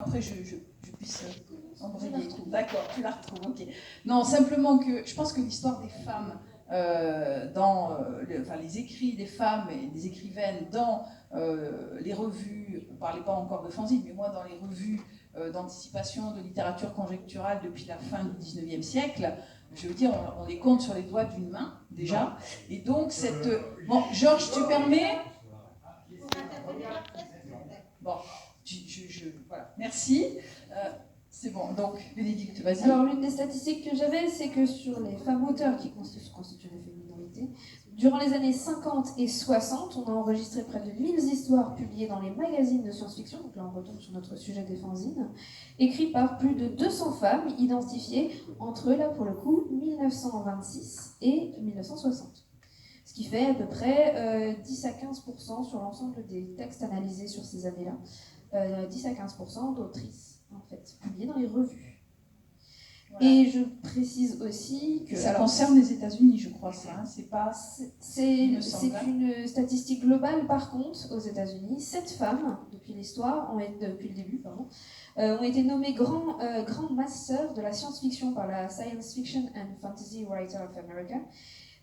après je puisse embrayer. D'accord, tu la retrouves, ok. Non, simplement que je pense que l'histoire des femmes les écrits des femmes et des écrivaines dans les revues, on ne parlait pas encore de fanzine, mais moi dans les revues d'anticipation de littérature conjecturale depuis la fin du 19e siècle, je veux dire, on les compte sur les doigts d'une main, déjà. Et donc, Bon, Georges, tu permets? Bon, voilà, merci. C'est bon, donc, Bénédicte, vas-y. Alors, l'une des statistiques que j'avais, c'est que sur les femmes auteurs qui constituent une minorité, durant les années 50 et 60, on a enregistré près de 1000 histoires publiées dans les magazines de science-fiction, donc là on retombe sur notre sujet des fanzines, écrites par plus de 200 femmes identifiées entre, là pour le coup, 1926 et 1960. Ce qui fait à peu près 10 à 15% sur l'ensemble des textes analysés sur ces années-là, 10 à 15% d'autrices, en fait, publiées dans les revues. Voilà. Et je précise aussi que... Ça concerne les États-Unis, je crois, ça. Hein, c'est une statistique globale, par contre, aux États-Unis. 7 femmes, depuis le début, ont été nommées Grand Master de la science-fiction par la Science Fiction and Fantasy Writer of America.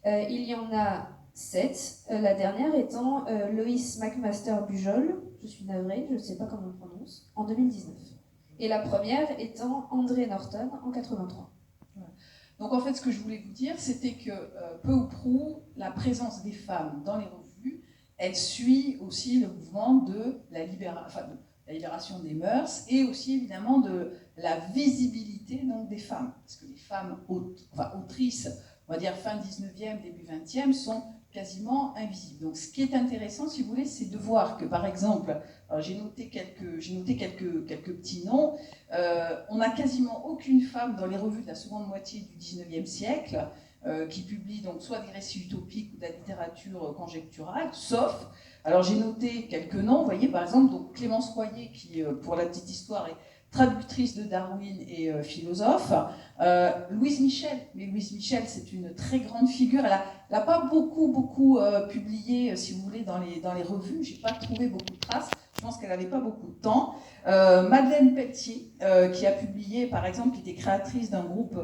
Il y en a 7, la dernière étant Lois McMaster Bujold, je suis navrée, je ne sais pas comment on prononce, en 2019. Et la première étant André Norton en 83. Voilà. Donc en fait, ce que je voulais vous dire, c'était que peu ou prou, la présence des femmes dans les revues, elle suit aussi le mouvement de la libération des mœurs et aussi évidemment de la visibilité donc, des femmes. Parce que les femmes autrices, on va dire fin 19e, début 20e, sont quasiment invisibles. Donc ce qui est intéressant, si vous voulez, c'est de voir que, par exemple, j'ai noté quelques petits noms, on n'a quasiment aucune femme dans les revues de la seconde moitié du 19e siècle qui publie donc soit des récits utopiques ou de la littérature conjecturale, sauf, alors j'ai noté quelques noms, vous voyez, par exemple, donc Clémence Royer, qui, pour la petite histoire, est traductrice de Darwin et philosophe. Louise Michel, mais Louise Michel, c'est une très grande figure. Elle n'a pas beaucoup publié, si vous voulez, dans les revues. J'ai pas trouvé beaucoup de traces. Je pense qu'elle n'avait pas beaucoup de temps. Madeleine Pelletier, qui a publié, par exemple, qui était créatrice d'un groupe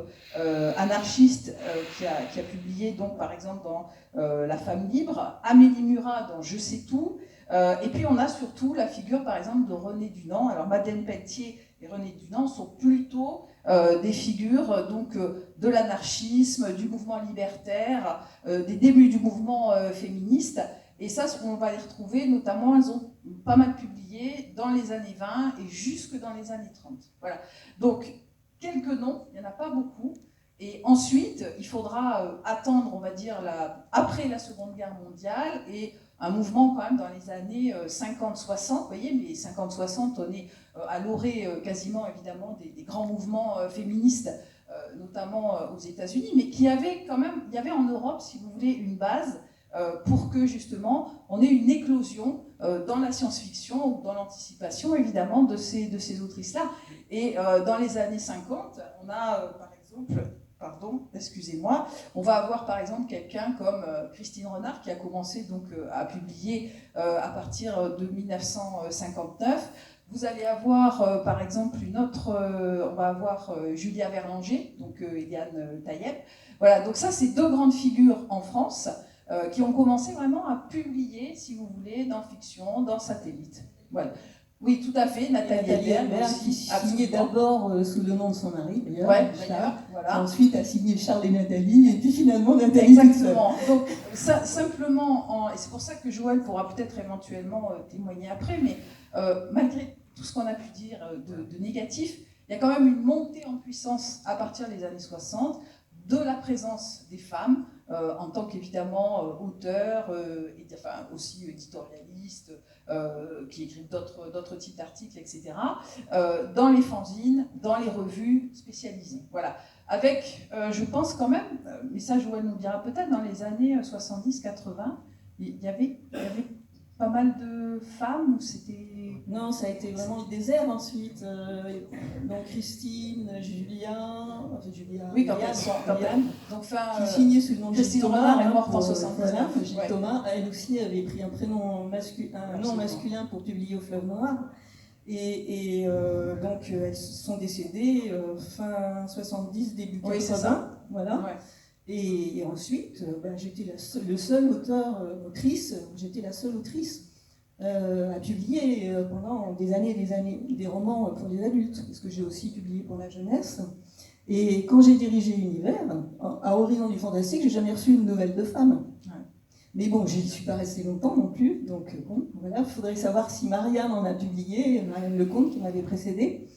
anarchiste, qui a publié, donc, par exemple, dans La Femme Libre. Amélie Murat, dans Je sais tout. Et puis, on a surtout la figure, par exemple, de René Dunant. Alors, Madeleine Pelletier et René Dunant sont plutôt des figures donc, de l'anarchisme, du mouvement libertaire, des débuts du mouvement féministe. Et ça, on va les retrouver, notamment, elles ont pas mal publié dans les années 20 et jusque dans les années 30. Voilà. Donc, quelques noms, il n'y en a pas beaucoup. Et ensuite, il faudra attendre, on va dire, après la Seconde Guerre mondiale et un mouvement quand même dans les années 50-60, vous voyez, mais 50-60, on est à l'orée quasiment évidemment des grands mouvements féministes, notamment aux États-Unis, mais il y avait en Europe, si vous voulez, une base pour que justement on ait une éclosion dans la science-fiction ou dans l'anticipation évidemment de ces autrices-là. Et dans les années 50, on a par exemple... Pardon, excusez-moi. On va avoir par exemple quelqu'un comme Christine Renard qui a commencé donc à publier à partir de 1959. Vous allez avoir par exemple on va avoir Julia Verlanger, donc Eliane Taïeb. Voilà, donc ça c'est deux grandes figures en France qui ont commencé vraiment à publier, si vous voulez, dans fiction, dans satellite. Voilà. Oui, tout à fait, Nathalie Albert, qui signait d'abord sous le nom de son mari, d'ailleurs, ouais, Charles. Voilà. Ensuite a signé Charles et Nathalie, et puis finalement Nathalie. Exactement. Donc, simplement, et c'est pour ça que Joël pourra peut-être éventuellement témoigner après, mais malgré tout ce qu'on a pu dire de négatif, il y a quand même une montée en puissance à partir des années 60 de la présence des femmes, en tant qu'évidemment auteurs, aussi éditorialistes, qui écrivent d'autres types d'articles, etc., dans les fanzines, dans les revues spécialisées. Voilà. Avec, je pense quand même, mais ça Joël nous dira peut-être, dans les années 70-80, il y avait pas mal de femmes, ou c'était... Non, ça a été vraiment le désert ensuite. Donc Christine, Julia... Oui, quand elles sont... Donc, qui signait sous le nom de Christine Thomas. Renard est morte en 79. Gilles Thomas, elle aussi avait pris un nom masculin pour publier au Fleuve Noir. Et donc elles sont décédées fin 70, début 80. Oui, c'est ça. Voilà. Ouais. Et ensuite, j'étais le seul autrice, j'étais la seule autrice à publier pendant des années des romans pour les adultes, parce que j'ai aussi publié pour la jeunesse. Et quand j'ai dirigé Univers, à Horizon du Fantastique, j'ai jamais reçu une nouvelle de femme. Ouais. Mais bon, je n'y suis pas restée longtemps non plus, donc bon, voilà, il faudrait savoir si Marianne en a publié, Marianne Lecomte qui m'avait précédée.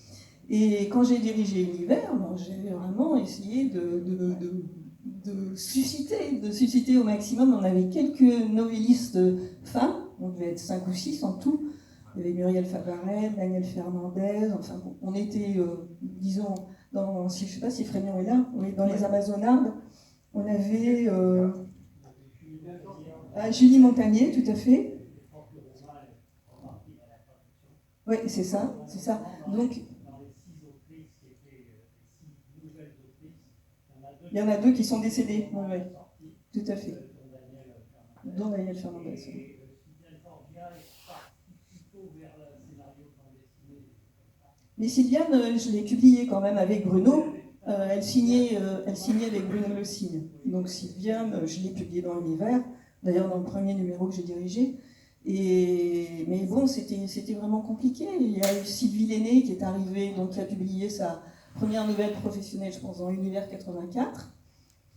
Et quand j'ai dirigé Univers, j'ai vraiment essayé de susciter au maximum. On avait quelques novellistes femmes, on devait être 5 ou 6 en tout. Il y avait Muriel Favarel, Daniel Fernandez, enfin bon, on était, disons, je ne sais pas si Frémion est là, on est dans les Amazonardes. On avait Julie Montagnier, tout à fait. Oui, c'est ça, c'est ça. Donc, il y en a 2 qui sont décédés, oui, tout à fait. Dont Daniel Fernandez. Mais Sylviane, je l'ai publiée quand même avec Bruno. Elle signait avec Bruno Le Signe. Donc Sylviane, je l'ai publiée dans l'Univers, d'ailleurs dans le premier numéro que j'ai dirigé. Mais bon, c'était vraiment compliqué. Il y a eu Sylvie Lenné qui est arrivée, donc qui a publié sa première nouvelle professionnelle, je pense, dans Univers 84.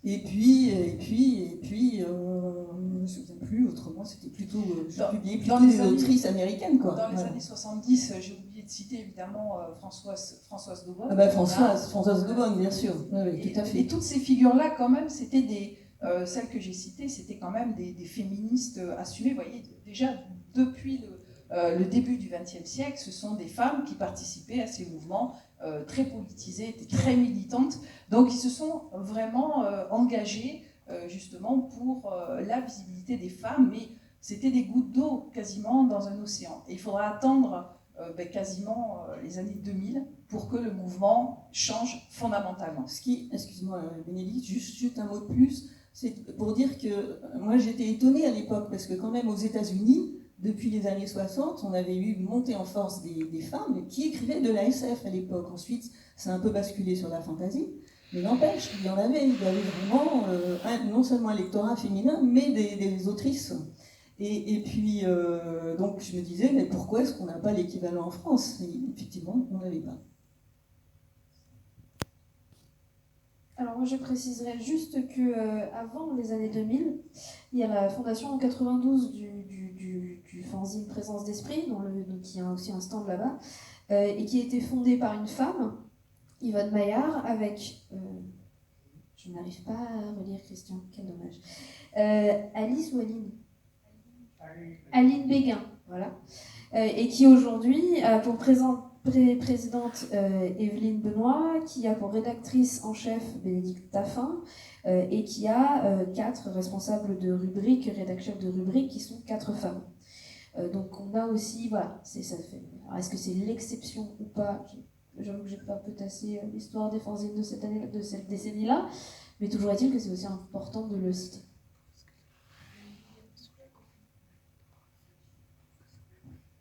Et puis, je ne me souviens plus, autrement, c'était plutôt, je publiais plutôt des autrices américaines, quoi. Dans les années 70, j'ai oublié de citer évidemment Françoise Daubonne. Ah ben Françoise Daubonne, bien sûr, oui, tout à fait. Et toutes ces figures-là, quand même, c'était celles que j'ai citées, c'était quand même des féministes assumées. Vous voyez, déjà, depuis le début du XXe siècle, ce sont des femmes qui participaient à ces mouvements très politisées, très militantes. Donc, ils se sont vraiment engagés justement pour la visibilité des femmes, mais c'était des gouttes d'eau quasiment dans un océan. Et il faudra attendre quasiment les années 2000 pour que le mouvement change fondamentalement. Excuse-moi Bénédicte, juste un mot de plus, c'est pour dire que moi j'étais étonnée à l'époque, parce que quand même aux États-Unis, depuis les années 60, on avait eu une montée en force des femmes qui écrivaient de la SF à l'époque. Ensuite, ça a un peu basculé sur la fantasy, mais n'empêche, il y avait vraiment non seulement un lectorat féminin, mais des autrices. Et puis, donc je me disais, mais pourquoi est-ce qu'on n'a pas l'équivalent en France? Et effectivement, on n'avait pas. Alors moi je préciserais juste que avant les années 2000, il y a la fondation en 92 du fanzine Présence d'Esprit, qui a aussi un stand là-bas, et qui a été fondée par une femme, Yvonne Maillard, avec, je n'arrive pas à relire Christian, quel dommage, Alice ou Aline Aline Béguin, voilà, et qui aujourd'hui a pour présidente Evelyne Benoît, qui a pour rédactrice en chef Bénédicte Taffin, et qui a 4 responsables de rubrique, rédacteurs de rubrique, qui sont 4 femmes. Donc on a aussi, voilà, ça fait. Alors est-ce que c'est l'exception ou pas? J'avoue que j'ai pas potassé l'histoire des fanzines de cette année, de cette décennie-là, mais toujours est-il que c'est aussi important de le citer.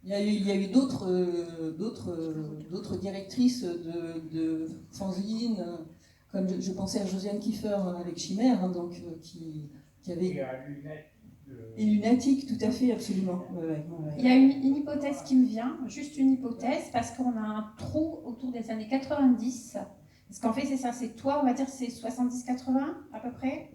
Il y a eu d'autres directrices de fanzines, comme je pensais à Josiane Kiefer avec Chimère, hein, donc, qui avait... Et Lunatique, tout à fait, absolument. Ouais. Il y a une hypothèse qui me vient, juste une hypothèse, parce qu'on a un trou autour des années 90. Parce qu'en fait, c'est ça, c'est toi, on va dire, c'est 70-80 à peu près.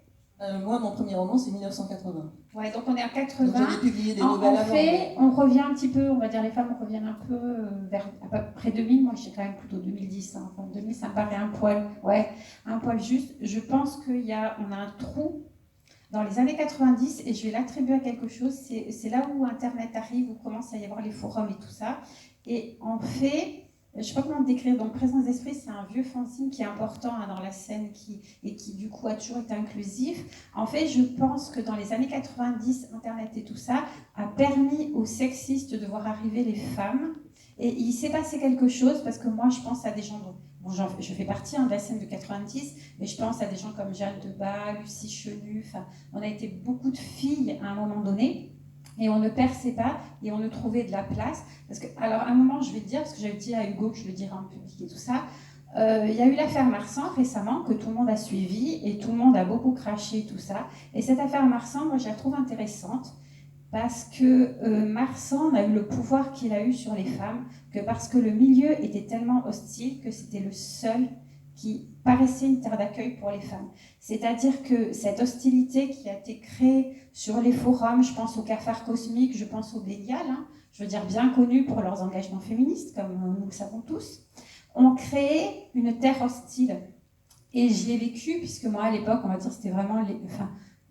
Moi, mon premier roman, c'est 1980. Ouais, donc on est à 80. Donc j'avais publié des nouvelles avant. En fait, on revient un petit peu, on va dire, les femmes reviennent un peu vers à peu près 2000. Moi, je sais quand même plutôt 2010. Hein. Enfin, 2000, ça me paraît un poil juste. Je pense on a un trou dans les années 90, et je vais l'attribuer à quelque chose. C'est là où Internet arrive, où commence à y avoir les forums et tout ça. Et en fait, je ne sais pas comment le décrire, donc Présence d'Esprit, c'est un vieux fanzine qui est important hein, dans la scène et qui du coup a toujours été inclusif. En fait, je pense que dans les années 90, Internet et tout ça a permis aux sexistes de voir arriver les femmes. Et il s'est passé quelque chose, parce que moi je pense à des gens, bon, je fais partie de la scène de 90, mais je pense à des gens comme Jeanne Debas, Lucie Chenu, on a été beaucoup de filles à un moment donné, Et on ne perçait pas et on ne trouvait de la place. Parce que, alors, à un moment, je vais te dire, parce que j'avais dit à Hugo que je le dirais en public et tout ça, il y a eu l'affaire Marsan récemment que tout le monde a suivi et tout le monde a beaucoup craché et tout ça. Et cette affaire Marsan, moi, je la trouve intéressante parce que Marsan a eu le pouvoir qu'il a eu sur les femmes, que parce que le milieu était tellement hostile que c'était le seul qui paraissait une terre d'accueil pour les femmes. C'est-à-dire que cette hostilité qui a été créée sur les forums, je pense au Cafard Cosmique, je pense au Bélial, hein, je veux dire bien connus pour leurs engagements féministes, comme nous le savons tous, ont créé une terre hostile. Et je l'ai vécu, puisque moi, à l'époque, on va dire, c'était vraiment...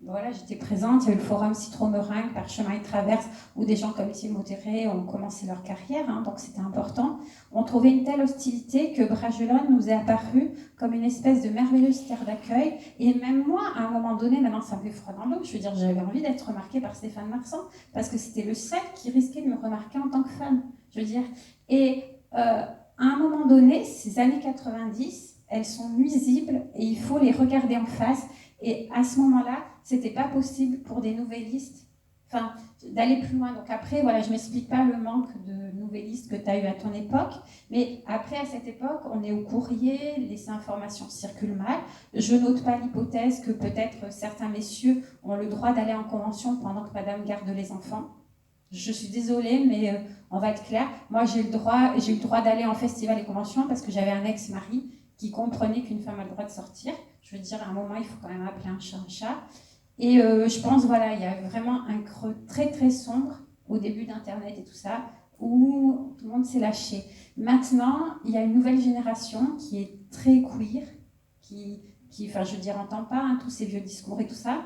Voilà, j'étais présente, il y a eu le forum Citron-Meringue, Parchemin et Traverse, où des gens comme Étienne Motéré ont commencé leur carrière, hein, donc c'était important. On trouvait une telle hostilité que Bragelonne nous est apparu comme une espèce de merveilleuse terre d'accueil. Et même moi, à un moment donné, maintenant ça me fait froid dans l'eau, je veux dire, j'avais envie d'être remarquée par Stéphane Marsan, parce que c'était le seul qui risquait de me remarquer en tant que femme, je veux dire. Et à un moment donné, ces années 90, elles sont nuisibles et il faut les regarder en face. Et à ce moment-là, c'était pas possible pour des nouvellistes, enfin, d'aller plus loin. Donc après, voilà, je m'explique pas le manque de nouvellistes que tu as eu à ton époque, mais après, à cette époque, on est au courrier, les informations circulent mal. Je n'ôte pas l'hypothèse que peut-être certains messieurs ont le droit d'aller en convention pendant que madame garde les enfants. Je suis désolée, mais on va être clair. Moi, j'ai eu le droit d'aller en festival et convention parce que j'avais un ex-mari qui comprenait qu'une femme a le droit de sortir. Je veux dire, à un moment, il faut quand même appeler un chat un chat. Et je pense, voilà, il y a vraiment un creux très, très sombre au début d'Internet et tout ça, où tout le monde s'est lâché. Maintenant, il y a une nouvelle génération qui est très queer, qui enfin, je veux dire, n'entend pas hein, tous ces vieux discours et tout ça,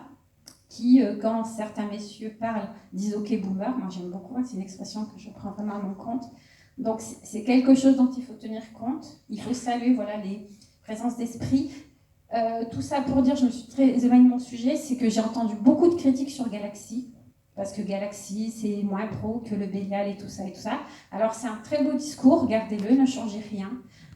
qui, quand certains messieurs parlent, disent « ok, boomer ». Moi, j'aime beaucoup, hein, c'est une expression que je prends vraiment à mon compte. Donc, c'est quelque chose dont il faut tenir compte. Il faut saluer, voilà, les présences d'esprit. Tout ça pour dire, je me suis très éloignée de mon sujet, c'est que j'ai entendu beaucoup de critiques sur Galaxy, parce que Galaxy, c'est moins pro que le Bélial et tout ça et tout ça. Alors, c'est un très beau discours, regardez-le, ne changez rien.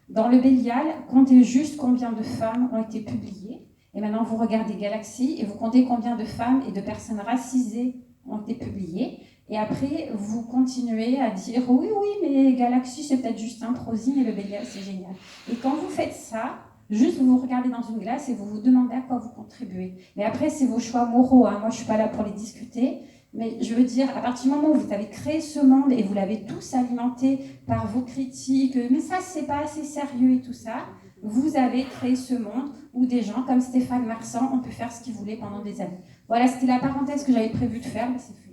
Dans le Bélial, comptez juste combien de femmes ont été publiées. Et maintenant, vous regardez Galaxy et vous comptez combien de femmes et de personnes racisées ont été publiées. Et après, vous continuez à dire « oui, mais Galaxy, c'est peut-être juste un prosing et le Bélial, c'est génial ». Et quand vous faites ça, juste vous vous regardez dans une glace et vous vous demandez à quoi vous contribuez. Mais après, c'est vos choix moraux. Hein. Moi, je ne suis pas là pour les discuter. Mais je veux dire, à partir du moment où vous avez créé ce monde et vous l'avez tous alimenté par vos critiques, mais ça, c'est pas assez sérieux et tout ça, vous avez créé ce monde où des gens comme Stéphane Marsan ont pu faire ce qu'ils voulaient pendant des années. Voilà, c'était la parenthèse que j'avais prévu de faire, mais c'est fait.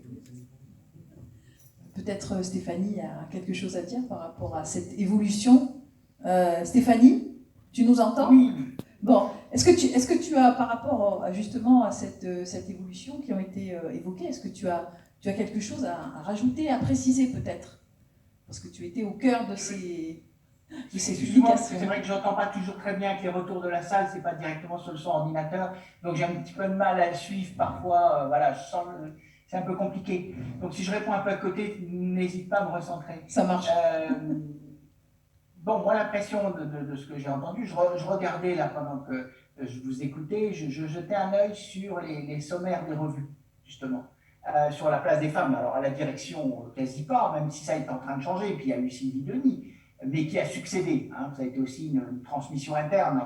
Peut-être Stéphanie a quelque chose à dire par rapport à cette évolution. Stéphanie, tu nous entends? Oui. Bon, est-ce que tu as, par rapport justement à cette évolution qui ont été évoquées, est-ce que tu as quelque chose à rajouter, à préciser peut-être? Parce que tu étais au cœur de ces publications. C'est vrai que je n'entends pas toujours très bien avec les retours de la salle, c'est pas directement sur le son ordinateur, donc j'ai un petit peu de mal à le suivre parfois, voilà, je sens c'est un peu compliqué. Donc si je réponds un peu à côté, n'hésite pas à me recentrer. Ça marche. Bon, moi l'impression de ce que j'ai entendu, je regardais là pendant que je vous écoutais, je jetais un œil sur les sommaires des revues, justement. Sur la place des femmes, alors à la direction quasi pas, même si ça est en train de changer, puis il y a eu Sylvie Denis, mais qui a succédé, hein, ça a été aussi une transmission interne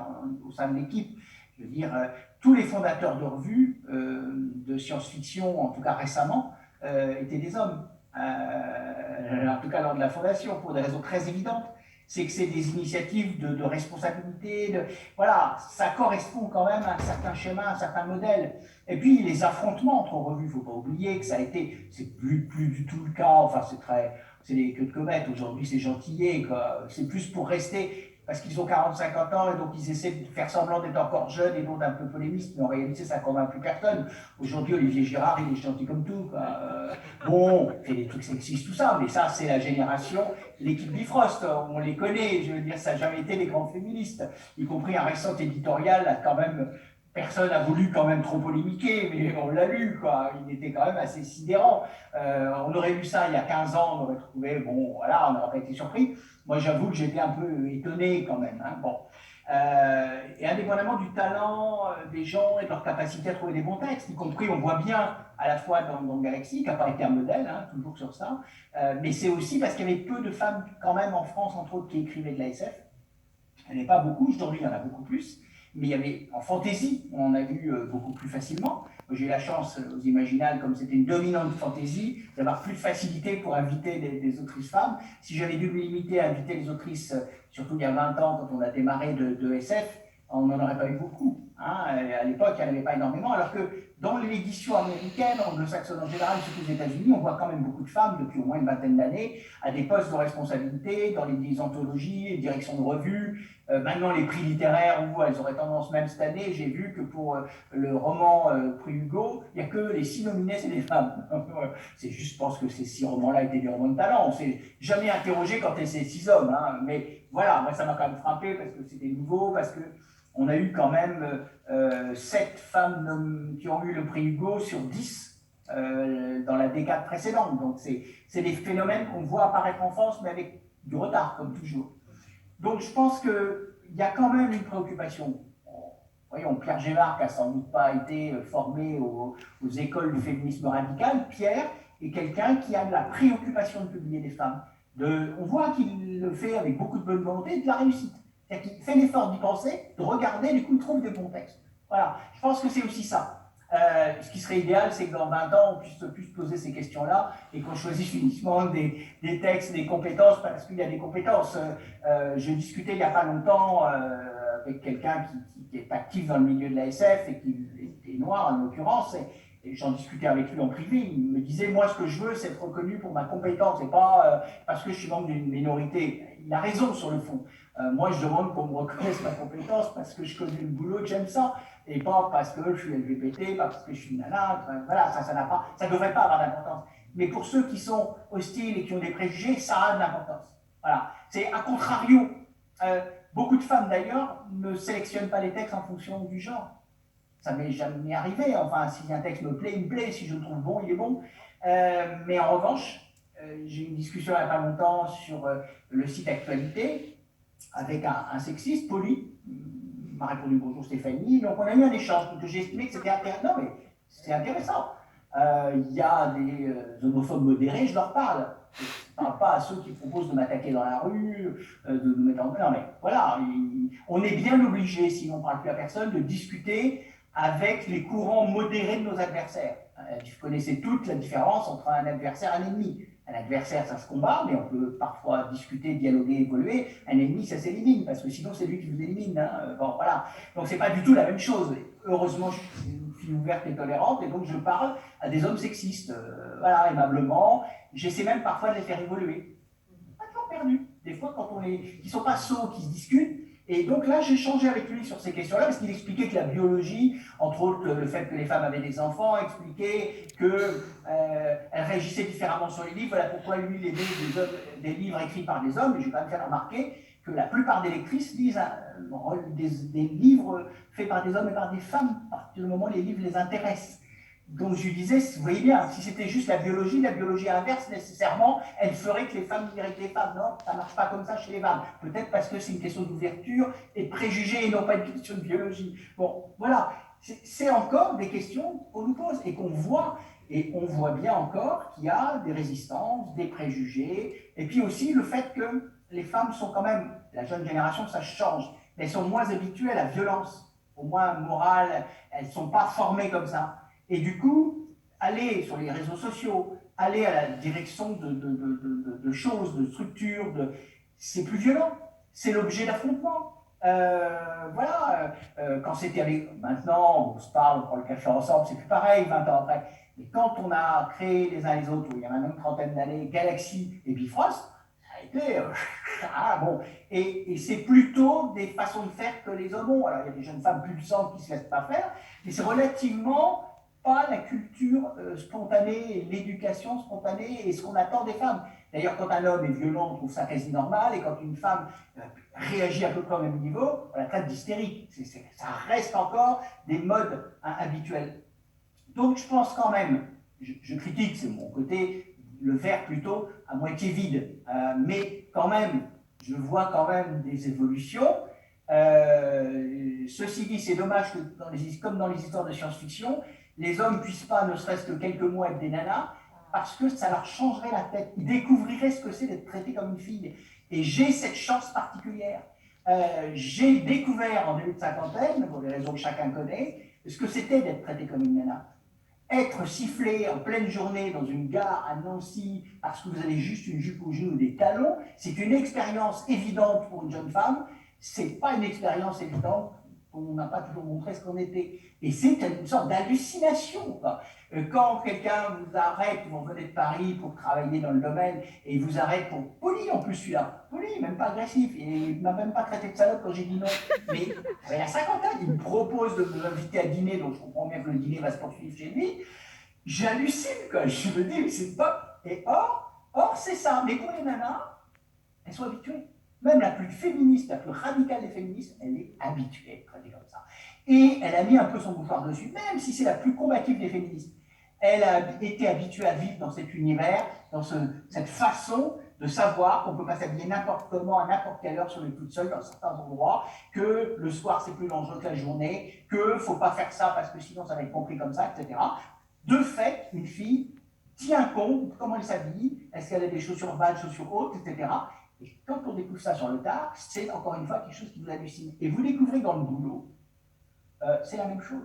au sein de l'équipe, je veux dire, tous les fondateurs de revues de science-fiction, en tout cas récemment, étaient des hommes, en tout cas lors de la fondation, pour des raisons très évidentes. C'est que c'est des initiatives de responsabilité, voilà, ça correspond quand même à un certain schéma, à un certain modèle. Et puis les affrontements entre revues, il ne faut pas oublier que ça a été, c'est plus du tout le cas, enfin c'est des queues de comète, aujourd'hui c'est gentillet, c'est plus pour rester, parce qu'ils ont 40-50 ans et donc ils essaient de faire semblant d'être encore jeunes et donc un peu polémistes, mais en réalité ça ne convainc plus personne. Aujourd'hui Olivier Girard il est gentil comme tout, bon, il fait des trucs sexistes tout ça, mais ça c'est la génération, l'équipe Bifrost, on les connaît, je veux dire ça n'a jamais été les grands féministes, y compris un récent éditorial quand même. Personne n'a voulu quand même trop polémiquer, mais on l'a lu, quoi. Il était quand même assez sidérant. On aurait lu ça il y a 15 ans, on aurait trouvé, bon, voilà, on n'aurait pas été surpris. Moi, j'avoue que j'étais un peu étonné quand même. Hein. Bon. Et indépendamment du talent des gens et de leur capacité à trouver des bons textes, y compris, on voit bien à la fois dans Galaxy, qui n'a pas été un modèle, hein, toujours sur ça, mais c'est aussi parce qu'il y avait peu de femmes quand même en France, entre autres, qui écrivaient de la SF. Il n'y en avait pas beaucoup, aujourd'hui il y en a beaucoup plus, mais il y avait en fantasy, on en a vu beaucoup plus facilement. J'ai eu la chance aux Imaginales, comme c'était une dominante fantasy, d'avoir plus de facilité pour inviter des autrices femmes. Si j'avais dû me limiter à inviter les autrices, surtout il y a 20 ans, quand on a démarré de SF, on n'en aurait pas eu beaucoup. Hein. À l'époque, il n'y en avait pas énormément, alors que dans l'édition américaine, anglo-saxonne en général, surtout aux États-Unis, on voit quand même beaucoup de femmes depuis au moins une vingtaine d'années à des postes de responsabilité, dans les anthologies, les directions de revues. Maintenant, les prix littéraires, où elles auraient tendance, même cette année, j'ai vu que pour le roman prix Hugo, il n'y a que les 6 nominés, c'est des femmes. C'est juste, je pense que ces 6 romans-là étaient des romans de talent. On ne s'est jamais interrogé quand c'est 6 hommes. Hein. Mais voilà, moi, ça m'a quand même frappé parce que c'était nouveau, parce qu'on a eu quand même 7 femmes qui ont eu le prix Hugo sur 10 dans la décade précédente. Donc, c'est des phénomènes qu'on voit apparaître en France, mais avec du retard, comme toujours. Donc, je pense qu'il y a quand même une préoccupation. Voyons, Pierre Gévard, qui n'a sans doute pas été formé aux écoles du féminisme radical, Pierre est quelqu'un qui a de la préoccupation de publier des femmes. On voit qu'il le fait avec beaucoup de bonne volonté et de la réussite. C'est-à-dire qu'il fait l'effort d'y penser, de regarder, du coup, il trouve des bons textes. Voilà, je pense que c'est aussi ça. Ce qui serait idéal, c'est que dans 20 ans, on puisse plus poser ces questions-là et qu'on choisisse uniquement des textes, des compétences, parce qu'il y a des compétences. Je discutais il n'y a pas longtemps avec quelqu'un qui est actif dans le milieu de la SF et qui est noir en l'occurrence, et j'en discutais avec lui en privé. Il me disait, moi, ce que je veux, c'est être reconnu pour ma compétence et pas parce que je suis membre d'une minorité. Il a raison sur le fond. Moi, je demande qu'on me reconnaisse ma compétence parce que je connais le boulot et que j'aime ça, et pas parce que je suis LGBT, pas parce que je suis nana. Voilà, ça devrait pas avoir d'importance. Mais pour ceux qui sont hostiles et qui ont des préjugés, ça a de l'importance. Voilà. C'est à contrario. Beaucoup de femmes, d'ailleurs, ne sélectionnent pas les textes en fonction du genre. Ça m'est jamais arrivé. Enfin, si un texte me plaît, il me plaît. Si je le trouve bon, il est bon. Mais en revanche, j'ai eu une discussion il n'y a pas longtemps sur le site Actualité avec un sexiste poli. Il m'a répondu bonjour Stéphanie. Donc on a eu un échange. Donc j'ai estimé que c'était intéressant. Non, mais c'est intéressant. Il y a des homophobes modérés, je leur parle. Je ne parle pas à ceux qui proposent de m'attaquer dans la rue, de nous mettre en... Non, mais voilà, on est bien obligé, si on ne parle plus à personne, de discuter avec les courants modérés de nos adversaires. Vous connaissez toute la différence entre un adversaire et un ennemi. Un adversaire, ça se combat, mais on peut parfois discuter, dialoguer, évoluer. Un ennemi, ça s'élimine, parce que sinon, c'est lui qui vous élimine. Hein. Bon, voilà. Donc, c'est pas du tout la même chose. Heureusement, je suis une fille ouverte et tolérante, et donc je parle à des hommes sexistes, voilà, aimablement. J'essaie même parfois de les faire évoluer. Pas toujours perdu. Des fois, qui sont pas sots, qui se discutent. Et donc là, j'ai échangé avec lui sur ces questions-là, parce qu'il expliquait que la biologie, entre autres le fait que les femmes avaient des enfants, expliquait qu'elles réagissaient différemment sur les livres. Voilà pourquoi lui, il aimait des livres écrits par des hommes. Et je vais quand même faire remarquer que la plupart des lectrices lisent des livres faits par des hommes et par des femmes, à partir du moment où les livres les intéressent. Donc je lui disais, vous voyez bien, si c'était juste la biologie inverse, nécessairement, elle ferait que les femmes liraient que les femmes. Non, ça ne marche pas comme ça chez les femmes. Peut-être parce que c'est une question d'ouverture et de préjugés et non pas une question de biologie. Bon, voilà, c'est encore des questions qu'on nous pose et qu'on voit. Et on voit bien encore qu'il y a des résistances, des préjugés, et puis aussi le fait que les femmes sont quand même, la jeune génération, ça change, elles sont moins habituées à la violence, au moins morale, elles ne sont pas formées comme ça. Et du coup, aller sur les réseaux sociaux, aller à la direction de choses, de structures, c'est plus violent. C'est l'objet d'affrontement. Voilà, quand c'était avec... Maintenant, on se parle, on prend le café ensemble, c'est plus pareil 20 ans après. Mais quand on a créé les uns les autres, il y a maintenant une trentaine d'années, Galaxy et Bifrost, ça a été... bon. Et c'est plutôt des façons de faire que les hommes ont. Alors, il y a des jeunes femmes pulsantes qui ne se laissent pas faire, mais c'est relativement... pas la culture spontanée, l'éducation spontanée et ce qu'on attend des femmes. D'ailleurs, quand un homme est violent, on trouve ça quasi normal, et quand une femme réagit à peu près au même niveau, on la traite d'hystérique. Ça reste encore des modes habituels. Donc, je pense quand même, je critique, c'est mon côté, le verre plutôt à moitié vide, mais quand même, je vois quand même des évolutions. Ceci dit, c'est dommage que, comme dans les histoires de science-fiction, les hommes ne puissent pas, ne serait-ce que quelques mois, être des nanas, parce que ça leur changerait la tête. Ils découvriraient ce que c'est d'être traité comme une fille. Et j'ai cette chance particulière. J'ai découvert en début de cinquantaine, pour les raisons que chacun connaît, ce que c'était d'être traité comme une nana. Être sifflé en pleine journée dans une gare à Nancy parce que vous avez juste une jupe aux genoux ou des talons, c'est une expérience évidente pour une jeune femme. C'est pas une expérience évidente. On n'a pas toujours montré ce qu'on était. Et c'est une sorte d'hallucination. Quand quelqu'un vous arrête, vous venez de Paris pour travailler dans le domaine, et il vous arrête pour poli en plus celui-là, poli, même pas agressif, et il ne m'a même pas traité de salope quand j'ai dit non. Mais il a la cinquantaine, il me propose de m'inviter à dîner, donc je comprends bien que le dîner va se poursuivre chez lui. J'hallucine, quoi. Je me dis, mais c'est pas. Et or c'est ça. Mais pour les nanas, elles sont habituées. Même la plus féministe, la plus radicale des féministes, elle est habituée à être traitée comme ça. Et elle a mis un peu son mouchoir dessus, même si c'est la plus combative des féministes. Elle a été habituée à vivre dans cet univers, dans cette façon de savoir qu'on ne peut pas s'habiller n'importe comment, à n'importe quelle heure, si on est toute seule dans certains endroits, que le soir c'est plus dangereux que la journée, qu'il ne faut pas faire ça parce que sinon ça va être compris comme ça, etc. De fait, une fille tient compte de comment elle s'habille, est-ce qu'elle a des chaussures bas, chaussures hautes, etc. Et quand on découvre ça sur le tard, c'est encore une fois quelque chose qui vous hallucine. Et vous découvrez dans le boulot, c'est la même chose.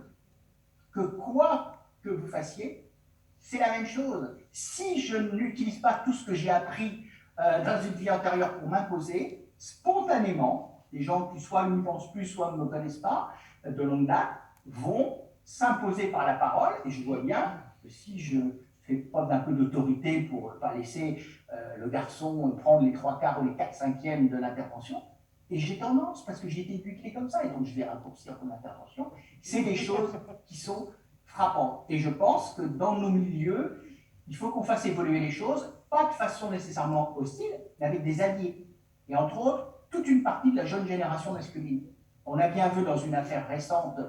Que quoi que vous fassiez, c'est la même chose. Si je n'utilise pas tout ce que j'ai appris dans une vie antérieure pour m'imposer, spontanément, les gens qui soit n'y pensent plus, soit ne me connaissent pas, de longue date, vont s'imposer par la parole. Et je vois bien que si je fais preuve d'un peu d'autorité pour ne pas laisser le garçon prendre les 3/4 ou les 4/5 de l'intervention, et j'ai tendance, parce que j'ai été éduqué comme ça, et donc je vais raccourcir mon intervention, c'est des choses qui sont frappantes. Et je pense que dans nos milieux, il faut qu'on fasse évoluer les choses, pas de façon nécessairement hostile, mais avec des alliés. Et entre autres, toute une partie de la jeune génération masculine. On a bien vu dans une affaire récente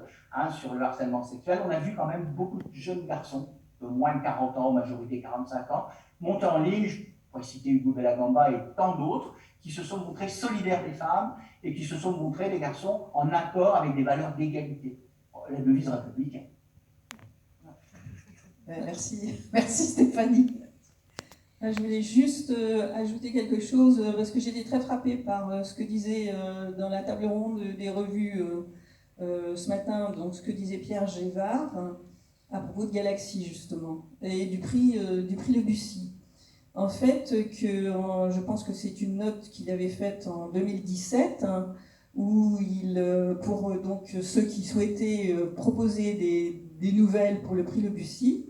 sur le harcèlement sexuel, on a vu quand même beaucoup de jeunes garçons de moins de 40 ans, majorité 45 ans, monter en ligne, je pourrais citer Hugo Bellagamba et tant d'autres, qui se sont montrés solidaires des femmes et qui se sont montrés des garçons en accord avec des valeurs d'égalité. La devise républicaine. Merci Stéphanie. Je voulais juste ajouter quelque chose, parce que j'étais très frappée par ce que disait dans la table ronde des revues ce matin, donc ce que disait Pierre Gévard à propos de Galaxy justement, et du prix Le Bussy. En fait, je pense que c'est une note qu'il avait faite en 2017, où pour donc, ceux qui souhaitaient proposer des nouvelles pour le prix Le Bussy,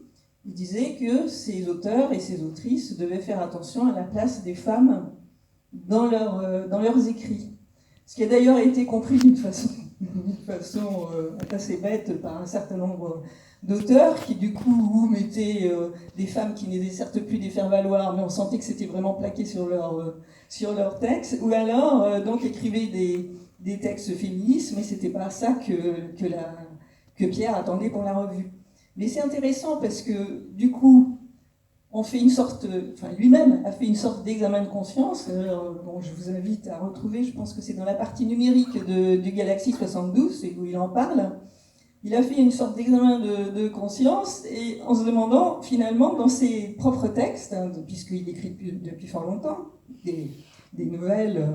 il disait que ces auteurs et ces autrices devaient faire attention à la place des femmes dans leurs écrits. Ce qui a d'ailleurs été compris d'une façon assez bête par un certain nombre d'auteurs qui du coup mettaient des femmes qui n'étaient certes plus des faire-valoir, mais on sentait que c'était vraiment plaqué sur leur texte, ou alors donc écrivaient des textes féministes, mais c'était pas ça que Pierre attendait pour la revue. Mais c'est intéressant parce que, du coup, lui-même a fait une sorte d'examen de conscience. Je vous invite à retrouver, je pense que c'est dans la partie numérique du Galaxy 72, et où il en parle. Il a fait une sorte d'examen de conscience, et en se demandant, finalement, dans ses propres textes, puisqu'il écrit depuis fort longtemps, des nouvelles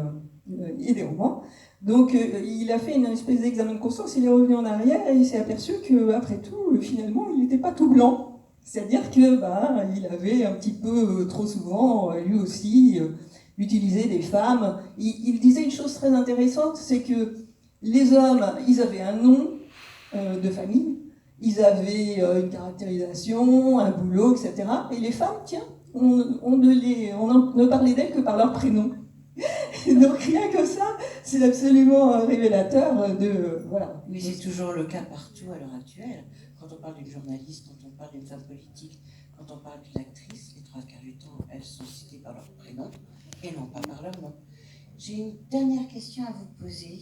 et des romans. Donc, il a fait une espèce d'examen de conscience, il est revenu en arrière et il s'est aperçu qu'après tout, finalement, il n'était pas tout blanc. C'est-à-dire que, il avait un petit peu trop souvent, lui aussi, utilisé des femmes. Il disait une chose très intéressante, c'est que les hommes, ils avaient un nom de famille, ils avaient une caractérisation, un boulot, etc. Et les femmes, tiens, on ne parlait d'elles que par leur prénom. Donc rien que ça, c'est absolument révélateur de... voilà. Mais c'est toujours le cas partout à l'heure actuelle. Quand on parle d'une journaliste, quand on parle d'une femme politique, quand on parle d'une actrice, les 3/4 du temps, elles sont citées par leur prénom et non pas par leur nom. J'ai une dernière question à vous poser,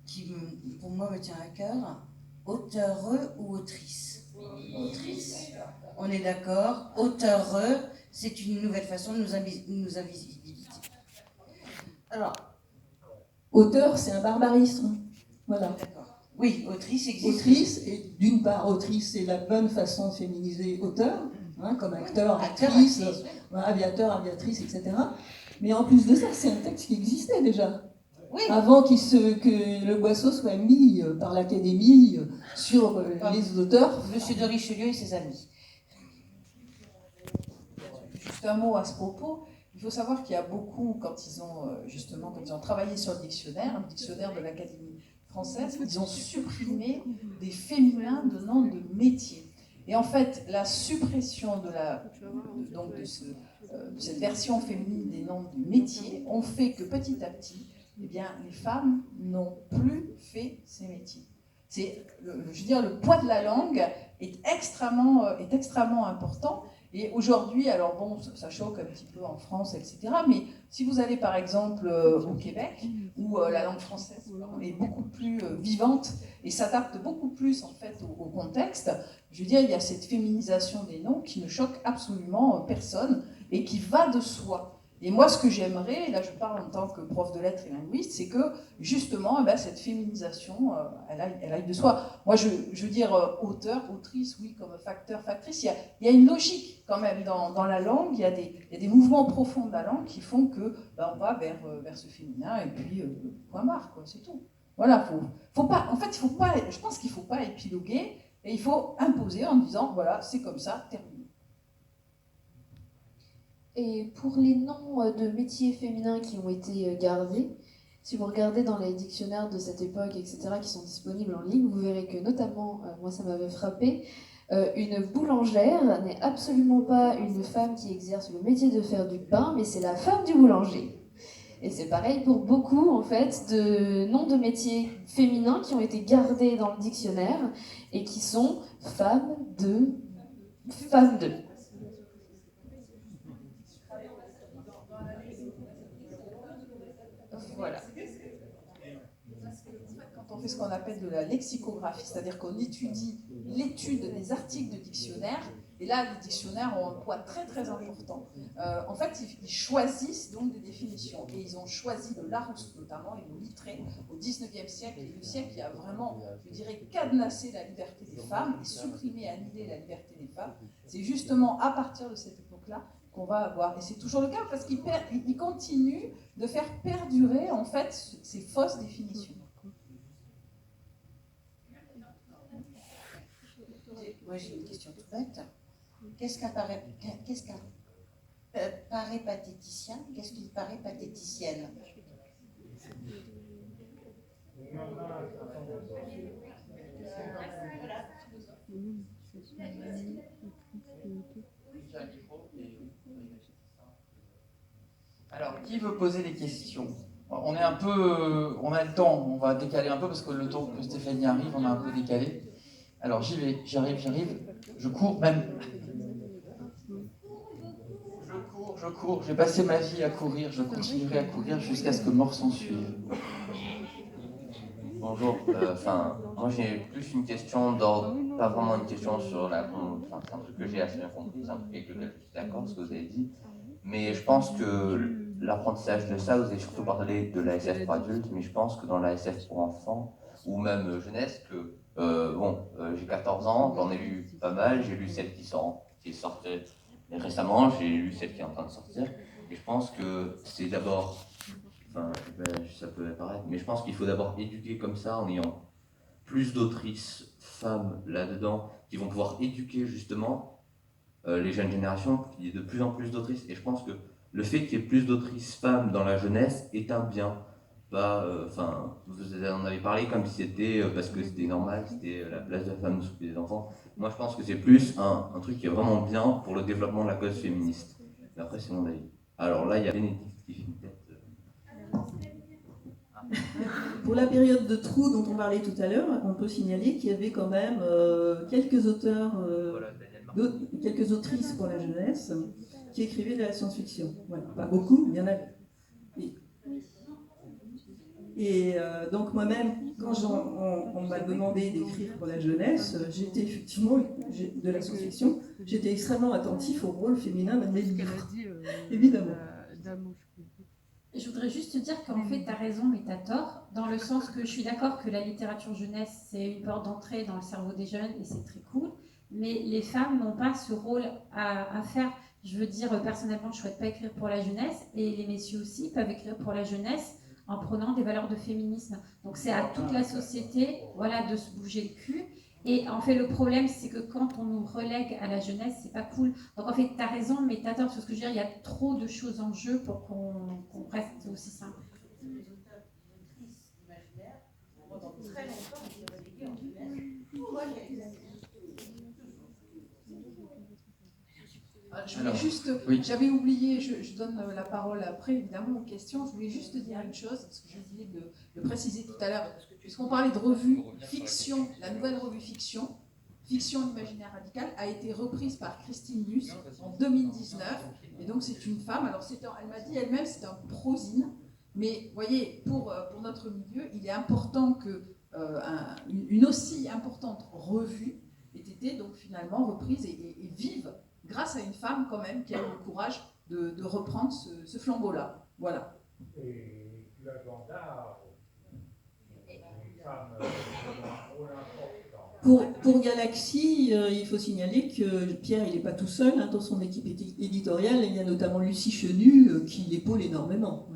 qui pour moi me tient à cœur. Auteureux ou autrice ? Autrice. On est d'accord. Auteureux, c'est une nouvelle façon de nous invisibiliser. Alors, auteur, c'est un barbarisme. Voilà. D'accord. Oui, autrice existe. Autrice, et d'une part, autrice, c'est la bonne façon de féminiser auteur, hein, comme acteur, Acteur, actrice, actrice, voilà, aviateur, aviatrice, etc. Mais en plus de ça, c'est un texte qui existait déjà. Oui. Avant que le Boisseau soit mis par l'Académie sur les auteurs. Monsieur de Richelieu et ses amis. Juste un mot à ce propos. Il faut savoir qu'il y a beaucoup, quand ils ont travaillé sur le dictionnaire de l'Académie française, ils ont supprimé des féminins de noms de métiers. Et en fait, la suppression de cette version féminine des noms de métiers ont fait que petit à petit, eh bien, les femmes n'ont plus fait ces métiers. Le poids de la langue est extrêmement important. Et aujourd'hui, alors bon, ça choque un petit peu en France, etc. Mais si vous allez par exemple au Québec, où la langue française est beaucoup plus vivante et s'adapte beaucoup plus en fait au contexte, je veux dire, il y a cette féminisation des noms qui ne choque absolument personne et qui va de soi. Et moi, ce que j'aimerais, et là je parle en tant que prof de lettres et linguiste, c'est que justement, cette féminisation, elle aille de soi. Moi, je veux dire, auteur, autrice, oui, comme facteur, factrice, il y a une logique quand même dans la langue, il y a des mouvements profonds de la langue qui font que on va vers ce féminin, et puis point barre, quoi, c'est tout. Voilà, je pense qu'il ne faut pas épiloguer, et il faut imposer en disant, voilà, c'est comme ça, terminé. Et pour les noms de métiers féminins qui ont été gardés, si vous regardez dans les dictionnaires de cette époque, etc., qui sont disponibles en ligne, vous verrez que notamment, moi ça m'avait frappé, une boulangère n'est absolument pas une femme qui exerce le métier de faire du pain, mais c'est la femme du boulanger. Et c'est pareil pour beaucoup, en fait, de noms de métiers féminins qui ont été gardés dans le dictionnaire et qui sont femmes de. Voilà. Quand on fait ce qu'on appelle de la lexicographie, c'est-à-dire qu'on étudie l'étude des articles de dictionnaire, et là, les dictionnaires ont un poids très très important. En fait, ils choisissent donc des définitions, et ils ont choisi le Larousse notamment, et le Littré, au XIXe siècle, et le siècle qui a vraiment, je dirais, cadenassé la liberté des femmes, et supprimé, annihilé la liberté des femmes. C'est justement à partir de cette époque-là qu'on va avoir, et c'est toujours le cas, parce qu'ils continuent de faire perdurer en fait ces fausses définitions. Moi j'ai une question toute bête. Qu'est-ce qu'un paré-pathéticien? Qu'est-ce qu'une paré-pathéticienne? Alors, qui veut poser des questions? On est un peu, on a le temps, on va décaler un peu parce que le temps que Stéphanie arrive, on a un peu décalé. Alors j'y vais, j'arrive, je cours même. Je cours, j'ai passé ma vie à courir, je continuerai à courir jusqu'à ce que mort s'en suive. Bonjour, moi j'ai plus une question d'ordre, pas vraiment une question sur la... c'est un truc que j'ai assez bien compris, c'est un truc avec lequel je suis d'accord, ce que vous avez dit, mais je pense que l'apprentissage de ça, vous avez surtout parlé de la SF pour adultes, mais je pense que dans la SF pour enfants, ou même jeunesse, que, j'ai 14 ans, j'en ai lu pas mal, j'ai lu celle qui est sortie récemment, j'ai lu celle qui est en train de sortir, et je pense que c'est d'abord... ça peut apparaître, mais je pense qu'il faut d'abord éduquer comme ça en ayant plus d'autrices femmes là-dedans qui vont pouvoir éduquer justement les jeunes générations, qu'il y ait de plus en plus d'autrices. Et je pense que le fait qu'il y ait plus d'autrices femmes dans la jeunesse est un bien. Vous en avez parlé comme si c'était parce que c'était normal, c'était la place de la femme de s'occuper des enfants. Moi je pense que c'est plus un truc qui est vraiment bien pour le développement de la cause féministe. Mais après c'est mon avis. Alors là il y a Bénédicte qui fait une tête. Pour la période de trou dont on parlait tout à l'heure, on peut signaler qu'il y avait quand même quelques auteurs, quelques autrices pour la jeunesse qui écrivaient de la science-fiction. Voilà, pas beaucoup, il y en avait. Et donc moi-même, quand on m'a demandé d'écrire pour la jeunesse, j'étais effectivement de la science-fiction, j'étais extrêmement attentif au rôle féminin dans mes livres, évidemment. Je voudrais juste te dire qu'en fait, tu as raison, mais tu as tort, dans le sens que je suis d'accord que la littérature jeunesse, c'est une porte d'entrée dans le cerveau des jeunes et c'est très cool, mais les femmes n'ont pas ce rôle à faire. Je veux dire, personnellement, je ne souhaite pas écrire pour la jeunesse, et les messieurs aussi peuvent écrire pour la jeunesse en prenant des valeurs de féminisme. Donc c'est à toute la société, voilà, de se bouger le cul. Et en fait, le problème, c'est que quand on nous relègue à la jeunesse, c'est pas cool. Donc en fait, tu as raison, mais tu as tort, parce que ce que je veux dire, il y a trop de choses en jeu pour qu'on reste aussi simple. Je voulais juste, oui. j'avais oublié, je donne la parole après évidemment aux questions, je voulais juste dire une chose, parce que j'ai oublié de le préciser tout à l'heure, puisqu'on parlait de revue fiction, la nouvelle revue fiction l'imaginaire radical, a été reprise par Christine Luce en 2019, et donc c'est une femme, alors elle m'a dit elle-même c'est un prosine, mais vous voyez, pour notre milieu, il est important que une aussi importante revue ait été donc finalement reprise et vive, grâce à une femme quand même qui a eu le courage de reprendre ce flambeau-là. Voilà. Et l'agenda, une femme pour Galaxy, il faut signaler que Pierre, il n'est pas tout seul dans son équipe éditoriale. Il y a notamment Lucie Chenu qui l'épaule énormément.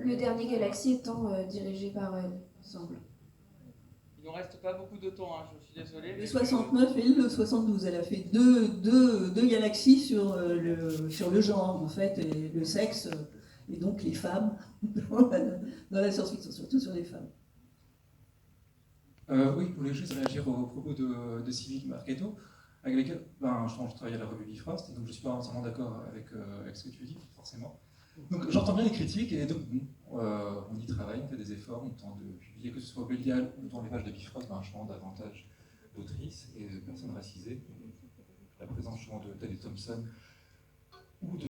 Le dernier Galaxy étant dirigé par elle, semble. Il ne nous reste pas beaucoup de temps, je suis désolé. Le 69 et le 72, elle a fait deux galaxies sur le genre, en fait, et le sexe, et donc les femmes, dans la science-fiction, surtout sur les femmes. Oui, je voulais juste réagir aux propos de Sylvie Marchetto, avec lesquels je travaille à la revue Bifrost, et donc je ne suis pas entièrement d'accord avec ce que tu dis, forcément. Donc j'entends bien les critiques, et donc on y travaille, on fait des efforts, on tente de publier, que ce soit au Bélial ou dans les pages de Bifrost, justement davantage d'autrices et de personnes racisées. La présence justement de Teddy Thompson ou de